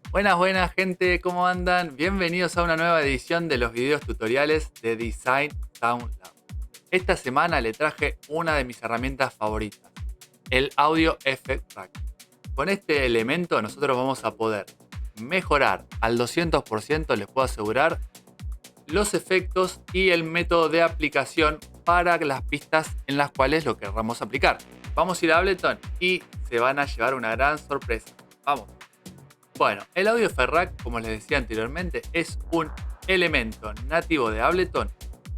Buenas, buenas gente, ¿cómo andan? Bienvenidos a una nueva edición de los videos tutoriales de Design Sound Lab. Esta semana le traje una de mis herramientas favoritas, el Audio Effect Rack. Con este elemento nosotros vamos a poder mejorar al 200%, les puedo asegurar, los efectos y el método de aplicación para las pistas en las cuales lo querramos aplicar. Vamos a ir a Ableton y se van a llevar una gran sorpresa. Vamos. Bueno, el Audio Ferrac, como les decía anteriormente, es un elemento nativo de Ableton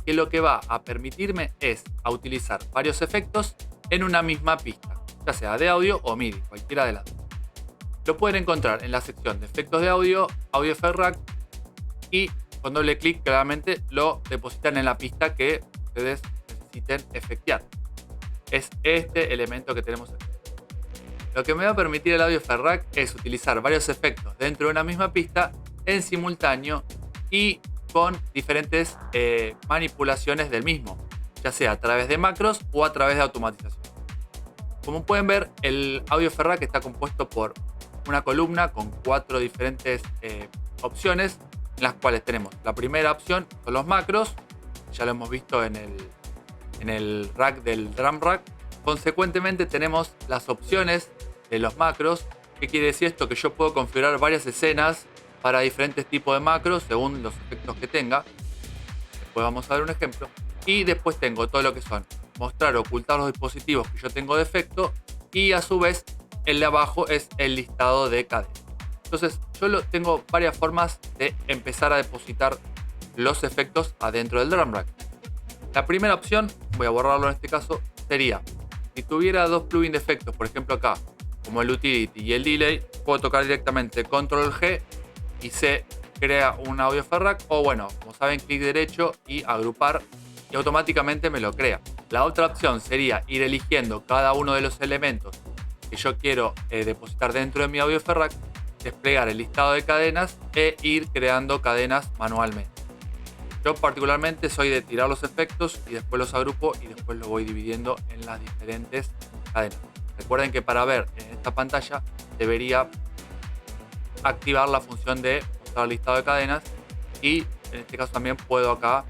que lo que va a permitirme es a utilizar varios efectos en una misma pista, ya sea de audio o MIDI, cualquiera de las dos. Lo pueden encontrar en la sección de efectos de audio, Audio Ferrac, y con doble clic claramente lo depositan en la pista que ustedes necesiten efectear. Es este elemento que tenemos aquí. Lo que me va a permitir el Audio Ferrac es utilizar varios efectos dentro de una misma pista en simultáneo y con diferentes manipulaciones del mismo, ya sea a través de macros o a través de automatización. Como pueden ver, el Audio Ferrac está compuesto por una columna con 4 diferentes opciones, en las cuales tenemos la primera opción son los macros, ya lo hemos visto en el rack del drum rack. Consecuentemente tenemos las opciones de los macros. ¿Qué quiere decir esto? Que yo puedo configurar varias escenas para diferentes tipos de macros según los efectos que tenga. Después vamos a ver un ejemplo. Y después tengo todo lo que son mostrar o ocultar los dispositivos que yo tengo de efecto. Y a su vez el de abajo es el listado de cadenas. Entonces yo tengo varias formas de empezar a depositar los efectos adentro del drum rack. La primera opción, voy a borrarlo en este caso, sería, si tuviera dos plugins de efectos, por ejemplo acá, como el Utility y el Delay, puedo tocar directamente Control G y se crea un Audio Ferrac, o bueno, como saben, clic derecho y agrupar y automáticamente me lo crea. La otra opción sería ir eligiendo cada uno de los elementos que yo quiero depositar dentro de mi Audio Ferrac, desplegar el listado de cadenas e ir creando cadenas manualmente. Yo particularmente soy de tirar los efectos y después los agrupo y después los voy dividiendo en las diferentes cadenas. Recuerden que para ver en esta pantalla debería activar la función de mostrar el listado de cadenas, y en este caso también puedo acá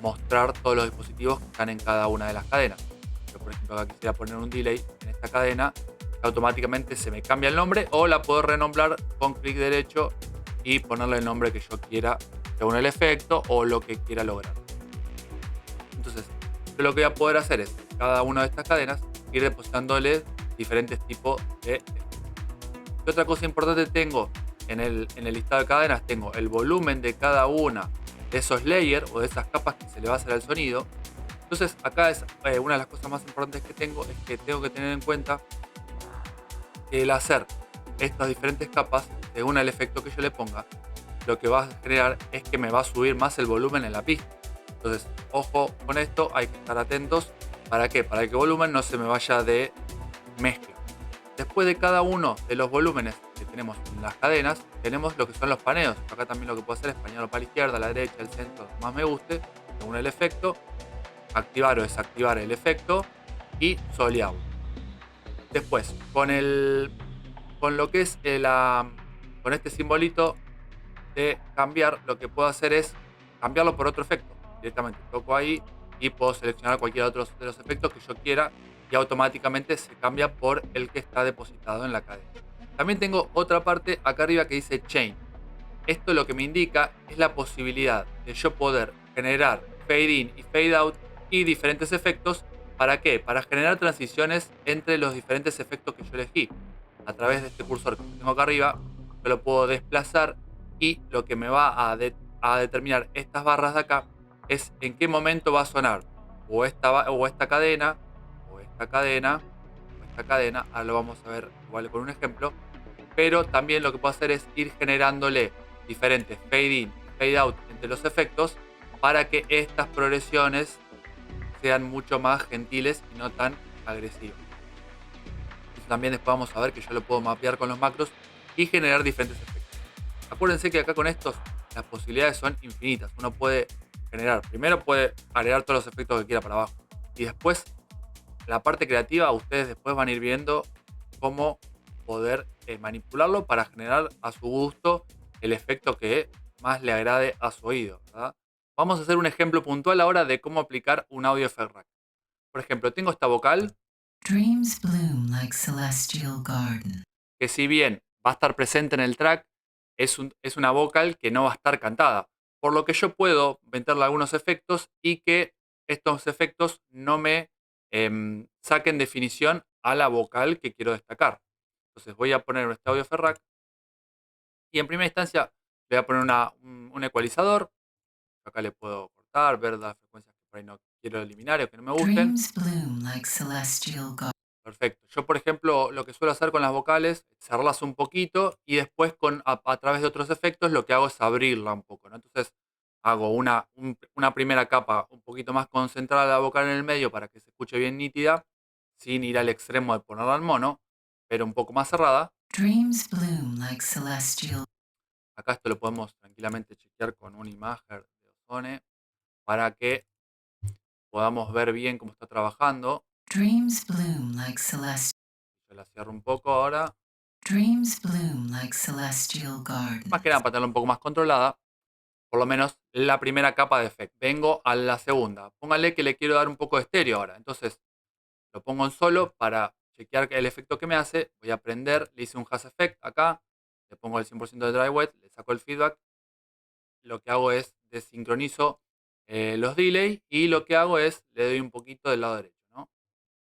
mostrar todos los dispositivos que están en cada una de las cadenas. Yo por ejemplo acá quisiera poner un delay en esta cadena, automáticamente se me cambia el nombre, o la puedo renombrar con clic derecho y ponerle el nombre que yo quiera según el efecto o lo que quiera lograr. Entonces, yo lo que voy a poder hacer es, cada una de estas cadenas, ir depositándole diferentes tipos de efectos. ¿Qué otra cosa importante tengo? En el listado de cadenas tengo el volumen de cada una de esos layers o de esas capas que se le va a hacer al sonido. Entonces, acá es una de las cosas más importantes que tengo, es que tengo que tener en cuenta que el hacer estas diferentes capas, según el efecto que yo le ponga, lo que va a generar es que me va a subir más el volumen en la pista. Entonces, ojo con esto, hay que estar atentos. ¿Para qué? Para que el volumen no se me vaya de mezcla. Después de cada uno de los volúmenes que tenemos en las cadenas, tenemos lo que son los paneos. Acá también lo que puedo hacer es panearlo para la izquierda, la derecha, el centro, lo que más me guste, según el efecto. Activar o desactivar el efecto y Sol y Out. Después, con lo que es con este simbolito de cambiar, lo que puedo hacer es cambiarlo por otro efecto. Directamente toco ahí y puedo seleccionar cualquier otro de los efectos que yo quiera y automáticamente se cambia por el que está depositado en la cadena. También tengo otra parte acá arriba que dice Chain. Esto lo que me indica es la posibilidad de yo poder generar fade in y fade out y diferentes efectos. ¿Para qué? Para generar transiciones entre los diferentes efectos que yo elegí. A través de este cursor que tengo acá arriba, yo lo puedo desplazar y lo que me va a determinar estas barras de acá es en qué momento va a sonar o esta cadena, o esta cadena, o esta cadena. Ahora lo vamos a ver igual con un ejemplo. Pero también lo que puedo hacer es ir generándole diferentes fade in y fade out entre los efectos para que estas progresiones sean mucho más gentiles y no tan agresivas. Eso también después vamos a ver que yo lo puedo mapear con los macros y generar diferentes efectos. Acuérdense que acá con estos las posibilidades son infinitas. Uno puede generar, primero puede agregar todos los efectos que quiera para abajo, y después la parte creativa ustedes después van a ir viendo cómo poder manipularlo para generar a su gusto el efecto que más le agrade a su oído, ¿verdad? Vamos a hacer un ejemplo puntual ahora de cómo aplicar un audio effect rack. Por ejemplo, tengo esta vocal Dreams bloom like celestial garden. que si bien va a estar presente en el track, es una vocal que no va a estar cantada. Por lo que yo puedo meterle algunos efectos y que estos efectos no me saquen definición a la vocal que quiero destacar. Entonces voy a poner este audio Ferrac y en primera instancia le voy a poner un ecualizador. Acá le puedo cortar, ver las frecuencias que por ahí no quiero eliminar o que no me gusten. Dreams bloom like celestial garden. Perfecto. Yo, por ejemplo, lo que suelo hacer con las vocales, cerrarlas un poquito y después a través de otros efectos lo que hago es abrirla un poco, ¿no? Entonces hago una primera capa un poquito más concentrada de la vocal en el medio para que se escuche bien nítida, sin ir al extremo de ponerla en mono, pero un poco más cerrada. Dreams bloom like celestial. Acá esto lo podemos tranquilamente chequear con un imagen de Ozone para que podamos ver bien cómo está trabajando. Dreams bloom like celestial. Yo la cierro un poco ahora, Dreams bloom like celestial más que gardens. nada para tenerla un poco más controlada. Por lo menos la primera capa de efecto. Vengo a la segunda. Póngale que le quiero dar un poco de estéreo ahora. Entonces lo pongo en solo para chequear el efecto que me hace. Voy a prender, le hice un hash effect acá, le pongo el 100% de dry wet, le saco el feedback. Lo que hago es desincronizo los delay y lo que hago es le doy un poquito del lado derecho, ¿no?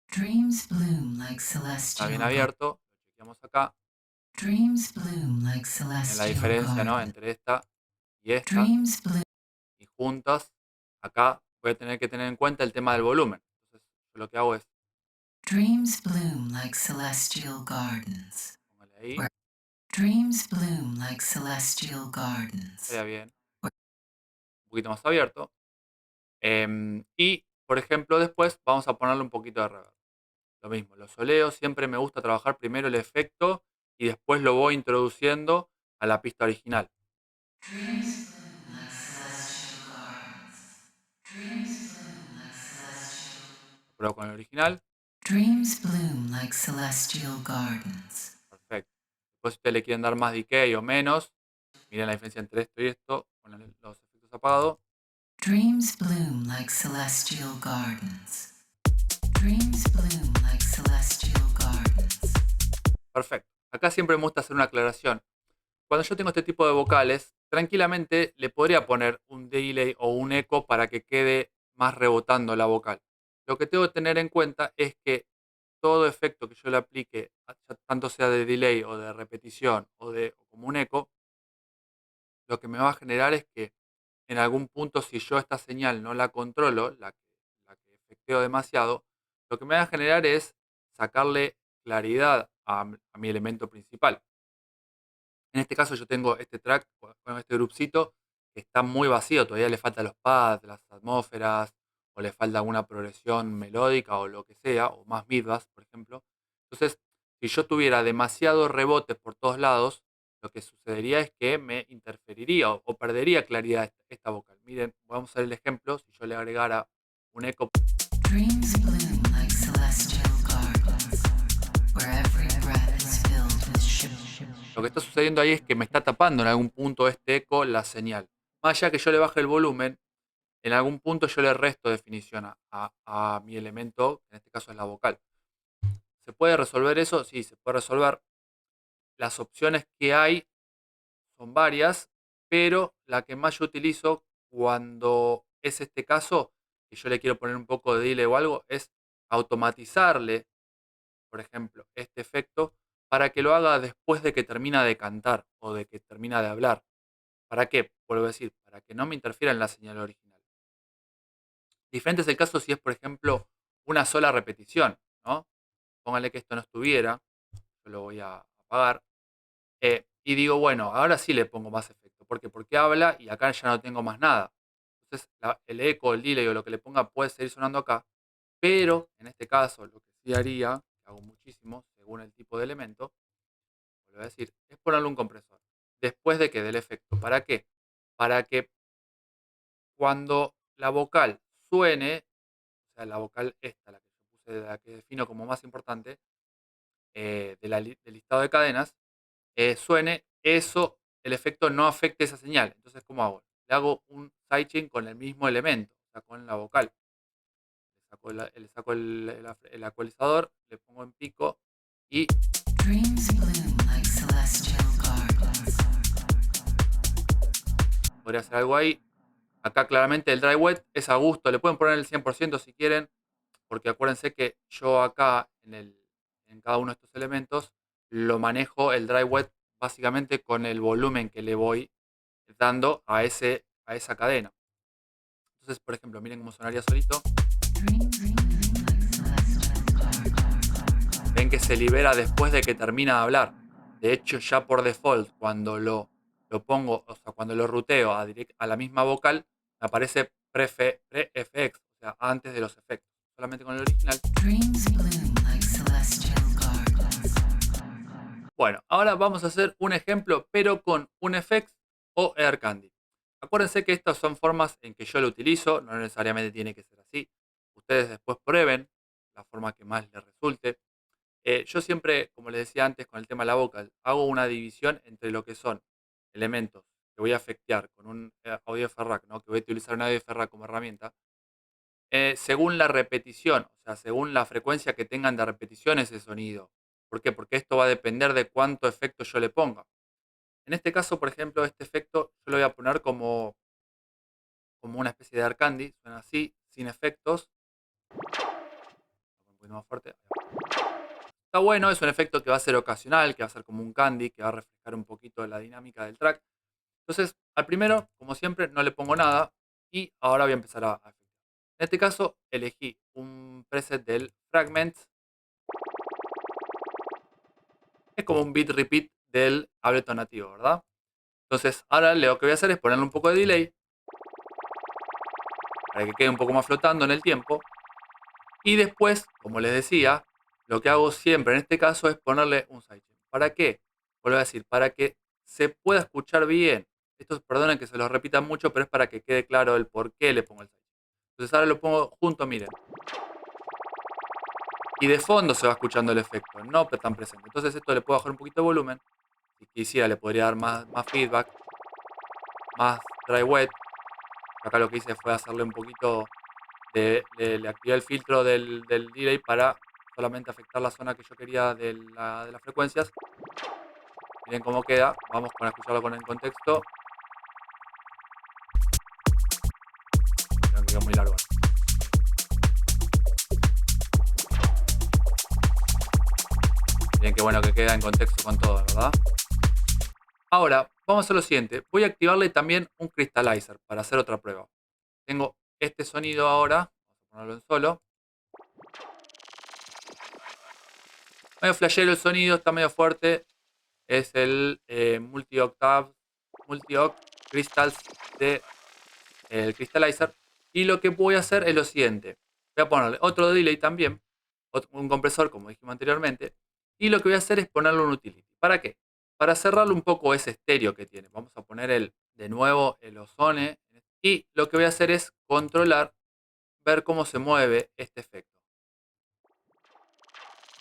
Dreams bloom like Está bien celestial garden. abierto. Lo chequeamos acá. Dreams bloom like Miren la celestial diferencia, ¿no? garden. Entre esta y esta. Dreams bloom. Y juntas, acá voy a tener que tener en cuenta el tema del volumen. Entonces, yo lo que hago es Dreams bloom like celestial gardens. póngale ahí, Where dreams bloom like celestial estaría gardens. bien, un poquito más abierto. Y, por ejemplo, después vamos a ponerle un poquito de reverb. Lo mismo, lo soleo, siempre me gusta trabajar primero el efecto y después lo voy introduciendo a la pista original. Dreams bloom like celestial gardens. Dreams bloom like celestial. Lo pruebo con el original, Dreams bloom like celestial gardens. perfecto. Después si ustedes le quieren dar más decay o menos, miren la diferencia entre esto y esto, con los efectos apagados. Dreams bloom like celestial gardens. Dreams bloom like celestial gardens. Perfecto. Acá siempre me gusta hacer una aclaración. Cuando yo tengo este tipo de vocales, tranquilamente le podría poner un delay o un eco para que quede más rebotando la vocal. Lo que tengo que tener en cuenta es que todo efecto que yo le aplique, tanto sea de delay o de repetición o como un eco, lo que me va a generar es que en algún punto, si yo esta señal no la controlo, la que efecteo demasiado, lo que me va a generar es sacarle claridad a mi elemento principal. En este caso yo tengo este track con este grupcito que está muy vacío, todavía le faltan los pads, las atmósferas, o le falta alguna progresión melódica o lo que sea, o más midbass, por ejemplo. Entonces, si yo tuviera demasiado rebote por todos lados, lo que sucedería es que me interferiría o perdería claridad esta vocal. Miren, vamos a ver el ejemplo, si yo le agregara un eco. Dreams bloom like celestial gardens. Where every breath is filled with Lo que está sucediendo ahí es que me está tapando en algún punto este eco la señal. Más allá que yo le baje el volumen, en algún punto yo le resto definición a mi elemento, que en este caso es la vocal. ¿Se puede resolver eso? Sí, se puede resolver. Las opciones que hay son varias, pero la que más yo utilizo cuando es este caso, y yo le quiero poner un poco de delay o algo, es automatizarle, por ejemplo, este efecto para que lo haga después de que termina de cantar o de que termina de hablar. ¿Para qué? Vuelvo a decir, para que no me interfiera en la señal original. Diferente es el caso si es, por ejemplo, una sola repetición, ¿no? Póngale que esto no estuviera, yo lo voy a apagar. Y digo, bueno, ahora sí le pongo más efecto. ¿Por qué? Porque habla y acá ya no tengo más nada. Entonces, el eco, el delay o lo que le ponga puede seguir sonando acá. Pero, en este caso, lo que sí haría, que hago muchísimo, según el tipo de elemento, lo voy a decir, es ponerle un compresor. Después de que del efecto. ¿Para qué? Para que cuando la vocal suene, o sea, la vocal esta, la que yo puse, la que defino como más importante, del listado de cadenas suene, el efecto no afecte esa señal. Entonces, ¿cómo hago? Le hago un sidechain con el mismo elemento, o sea, con la vocal. Le saco el ecualizador, le pongo en pico y Dreams bloom like celestial gardens. podría hacer algo ahí. Acá claramente el dry wet es a gusto, le pueden poner el 100% si quieren, porque acuérdense que yo acá en cada uno de estos elementos lo manejo el dry wet básicamente con el volumen que le voy dando a esa cadena. Entonces, por ejemplo, miren cómo sonaría solito. Dreams bloom like celestial gardens. Ven que se libera después de que termina de hablar. De hecho, ya por default, cuando lo pongo, o sea, cuando lo ruteo a la misma vocal, me aparece pre-FX, o sea, antes de los efectos. Solamente con el original. Dreams bloom like celestial gardens. Bueno, ahora vamos a hacer un ejemplo, pero con un FX o Air Candy. Acuérdense que estas son formas en que yo lo utilizo, no necesariamente tiene que ser así. Ustedes después prueben la forma que más les resulte. Yo siempre, como les decía antes, con el tema de la vocal, hago una división entre lo que son elementos que voy a afectear con un audio Ferrag, ¿no? Que voy a utilizar un audio Ferrag como herramienta, según la repetición, o sea, según la frecuencia que tengan de repetición ese sonido. ¿Por qué? Porque esto va a depender de cuánto efecto yo le ponga. En este caso, por ejemplo, este efecto yo lo voy a poner como una especie de Air Candy, suena así, sin efectos. Un poquito más fuerte. Está bueno, es un efecto que va a ser ocasional, que va a ser como un candy, que va a reflejar un poquito la dinámica del track. Entonces, al primero, como siempre, no le pongo nada y ahora voy a empezar a efectuar. En este caso, elegí un preset del Fragment. Es como un beat repeat del Ableton nativo, ¿verdad? Entonces, ahora lo que voy a hacer es ponerle un poco de delay para que quede un poco más flotando en el tiempo. Y después, como les decía, lo que hago siempre en este caso es ponerle un sidechain. ¿Para qué? Vuelvo a decir, para que se pueda escuchar bien. Esto, perdonen que se lo repita mucho, pero es para que quede claro el por qué le pongo el sidechain. Entonces ahora lo pongo junto, miren. Y de fondo se va escuchando el efecto, no tan presente. Entonces esto le puedo bajar un poquito de volumen. Si quisiera le podría dar más feedback, más dry wet. Acá lo que hice fue hacerle un poquito le activé el filtro del delay para solamente afectar la zona que yo quería de las frecuencias. Miren cómo queda. Vamos a escucharlo con el contexto. Creo que quedó muy largo. Miren qué bueno que queda en contexto con todo, ¿verdad? Ahora, vamos a hacer lo siguiente. Voy a activarle también un crystallizer para hacer otra prueba. Tengo este sonido ahora. Vamos a ponerlo en solo. Medio flashero el sonido, está medio fuerte. Es el multi-octave crystals de el Crystallizer. Y lo que voy a hacer es lo siguiente. Voy a ponerle otro delay también, un compresor como dijimos anteriormente. Y lo que voy a hacer es ponerle un utility. ¿Para qué? Para cerrarle un poco ese estéreo que tiene. Vamos a poner de nuevo el Ozone. Y lo que voy a hacer es controlar, ver cómo se mueve este efecto.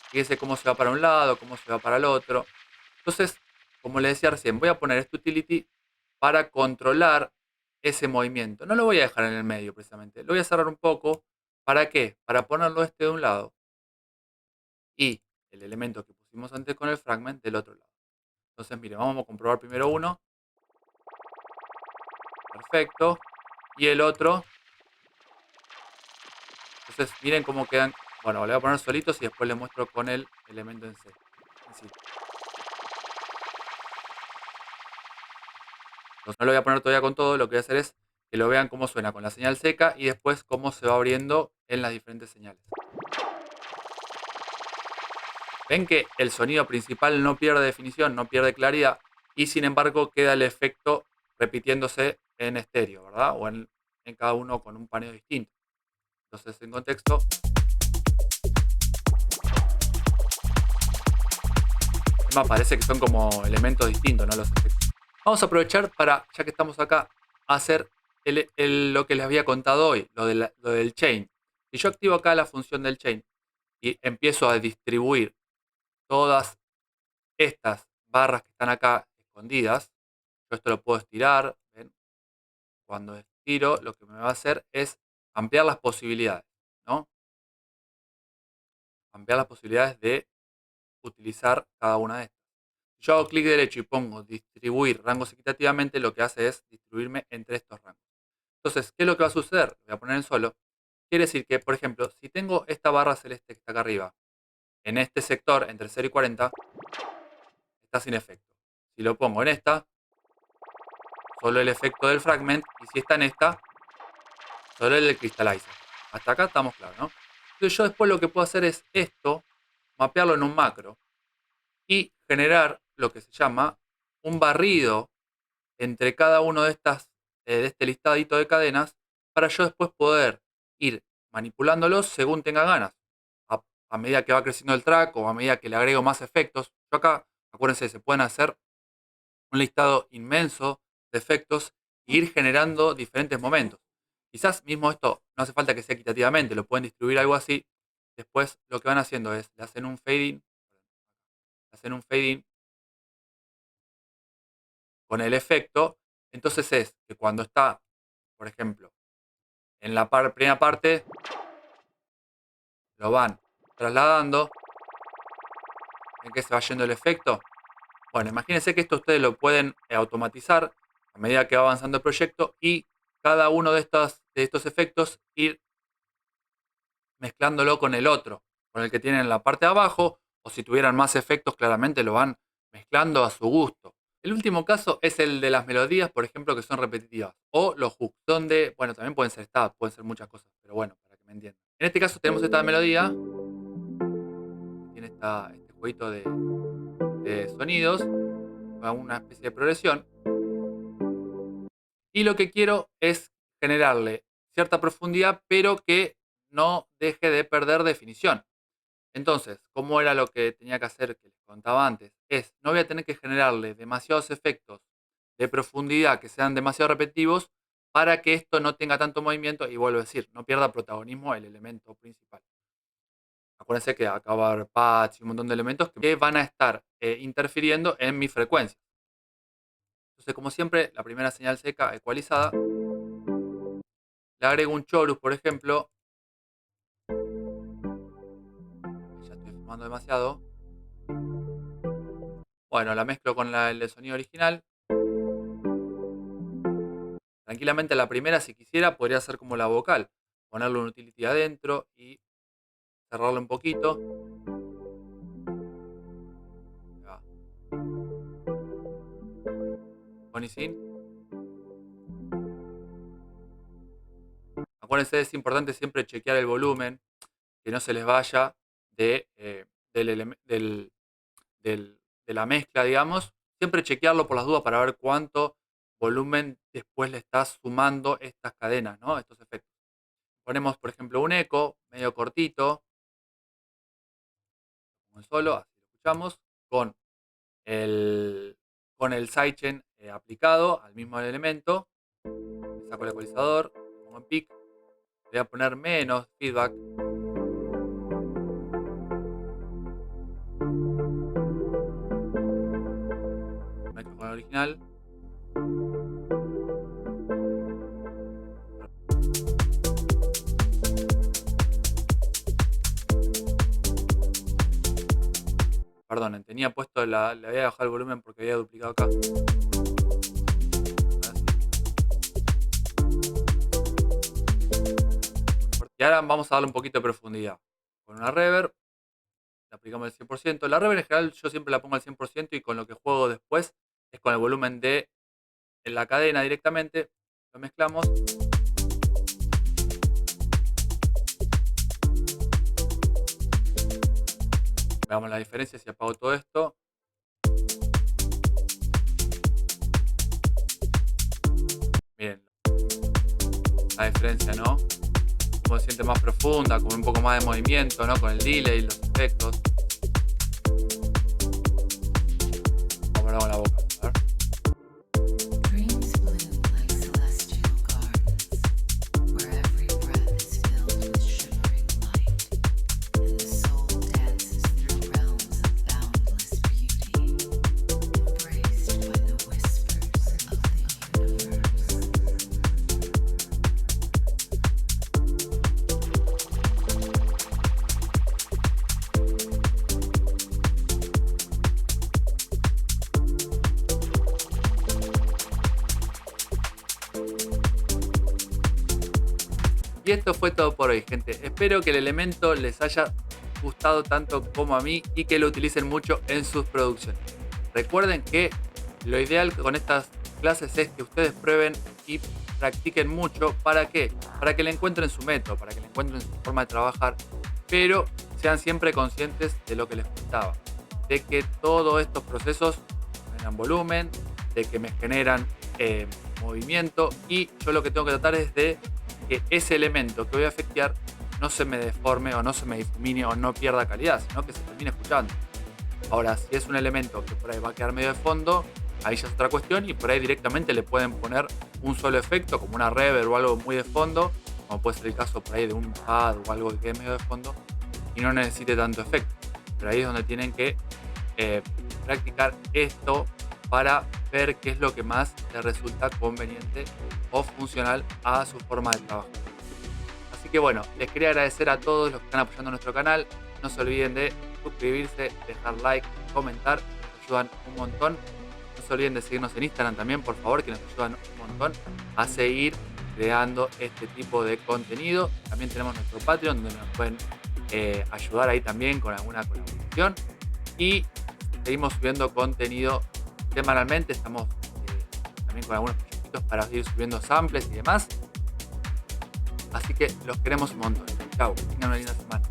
Fíjese cómo se va para un lado, cómo se va para el otro. Entonces, como les decía recién, voy a poner este utility para controlar ese movimiento. No lo voy a dejar en el medio precisamente. Lo voy a cerrar un poco. ¿Para qué? Para ponerlo este de un lado y el elemento que pusimos antes con el fragment del otro lado. Entonces, miren, vamos a comprobar primero uno. Perfecto. Y el otro. Entonces, miren cómo quedan. Bueno, lo voy a poner solitos y después les muestro con el elemento en sí. Entonces, no lo voy a poner todavía con todo. Lo que voy a hacer es que lo vean cómo suena con la señal seca y después cómo se va abriendo en las diferentes señales. Ven que el sonido principal no pierde definición, no pierde claridad y sin embargo queda el efecto repitiéndose en estéreo, ¿verdad? O en cada uno con un paneo distinto. Entonces, en contexto, además parece que son como elementos distintos, ¿no? Los efectos. Vamos a aprovechar para, ya que estamos acá, hacer lo que les había contado hoy, lo del chain. Si yo activo acá la función del chain y empiezo a distribuir todas estas barras que están acá escondidas. Yo esto lo puedo estirar. ¿Ven? Cuando estiro, lo que me va a hacer es ampliar las posibilidades, ¿no? Ampliar las posibilidades de utilizar cada una de estas. Si yo hago clic derecho y pongo distribuir rangos equitativamente, lo que hace es distribuirme entre estos rangos. Entonces, ¿qué es lo que va a suceder? Voy a poner en solo. Quiere decir que, por ejemplo, si tengo esta barra celeste que está acá arriba, en este sector entre 0 y 40, está sin efecto. Si lo pongo en esta, solo el efecto del fragment, y si está en esta, solo el del crystallizer. Hasta acá estamos claros, ¿no? Entonces yo después lo que puedo hacer es esto, mapearlo en un macro y generar lo que se llama un barrido entre cada uno de estas, de este listadito de cadenas, para yo después poder ir manipulándolos según tenga ganas. A medida que va creciendo el track o a medida que le agrego más efectos. Yo acá, acuérdense, se pueden hacer un listado inmenso de efectos e ir generando diferentes momentos. Quizás mismo esto no hace falta que sea equitativamente, lo pueden distribuir algo así. Después lo que van haciendo es, le hacen un fade in con el efecto. Entonces es que cuando está, por ejemplo, en la primera parte, lo van trasladando. ¿En qué se va yendo el efecto? Bueno, imagínense que esto ustedes lo pueden automatizar a medida que va avanzando el proyecto y cada uno de estos efectos ir mezclándolo con el otro, con el que tienen en la parte de abajo, o si tuvieran más efectos, claramente lo van mezclando a su gusto. El último caso es el de las melodías, por ejemplo, que son repetitivas, o los hooks, donde, bueno, también pueden ser stats, pueden ser muchas cosas, pero bueno, para que me entiendan. En este caso tenemos esta melodía, que tiene este jueguito de sonidos, con una especie de progresión, y lo que quiero es generarle cierta profundidad, pero que no deje de perder definición. Entonces, ¿cómo era lo que tenía que hacer que les contaba antes? No voy a tener que generarle demasiados efectos de profundidad que sean demasiado repetitivos para que esto no tenga tanto movimiento y vuelvo a decir, no pierda protagonismo el elemento principal. Acuérdense que acá va a haber pads y un montón de elementos que van a estar interfiriendo en mi frecuencia. Entonces, como siempre, la primera señal seca ecualizada, le agrego un chorus, por ejemplo. Ya estoy fumando demasiado. Bueno, la mezclo con el de sonido original. Tranquilamente la primera, si quisiera, podría ser como la vocal. Ponerle un utility adentro y cerrarlo un poquito. Ahí va. Con y sin. Acuérdense, es importante siempre chequear el volumen, que no se les vaya de la mezcla, digamos. Siempre chequearlo por las dudas para ver cuánto volumen después le estás sumando estas cadenas, ¿no? Estos efectos. Ponemos, por ejemplo, un eco medio cortito, como solo, así lo escuchamos, con el sidechain aplicado al mismo elemento. Le saco el ecualizador, lo pongo en peak, le voy a poner menos feedback. Mezclo con el original. Perdonen, tenía puesto, le había bajado el volumen porque había duplicado acá. Y ahora vamos a darle un poquito de profundidad. Con una reverb, le aplicamos el 100%. La reverb en general yo siempre la pongo al 100% y con lo que juego después es con el volumen de la cadena directamente. Lo mezclamos. Veamos la diferencia si apago todo esto. Miren la diferencia, ¿no? Como se siente más profunda, con un poco más de movimiento, ¿no? Con el delay, los efectos. Vamos a ver con la boca. A ver. Dreams bloom like celestial gardens, where every breath is filled with shimmering light, and the soul dances through realms of Y esto fue todo por hoy, gente. Espero que el elemento les haya gustado tanto como a mí y que lo utilicen mucho en sus producciones. Recuerden que lo ideal con estas clases es que ustedes prueben y practiquen mucho. ¿Para qué? Para que le encuentren su método, para que le encuentren su forma de trabajar, pero sean siempre conscientes de lo que les gustaba, de que todos estos procesos generan volumen, de que me generan movimiento, y yo lo que tengo que tratar es de que ese elemento que voy a efectuar no se me deforme o no se me difumine o no pierda calidad, sino que se termine escuchando. Ahora, si es un elemento que por ahí va a quedar medio de fondo, ahí ya es otra cuestión, y por ahí directamente le pueden poner un solo efecto, como una reverb o algo muy de fondo, como puede ser el caso por ahí de un pad o algo que quede medio de fondo y no necesite tanto efecto. Pero ahí es donde tienen que practicar esto para ver qué es lo que más les resulta conveniente o funcional a su forma de trabajo. Así que bueno, les quería agradecer a todos los que están apoyando nuestro canal. No se olviden de suscribirse, dejar like, comentar, nos ayudan un montón. No se olviden de seguirnos en Instagram también, por favor, que nos ayudan un montón a seguir creando este tipo de contenido. También tenemos nuestro Patreon, donde nos pueden ayudar ahí también con alguna colaboración. Y seguimos subiendo contenido semanalmente. Estamos también con algunos proyectitos para ir subiendo samples y demás. Así que los queremos un montón. Chau, tengan una linda semana.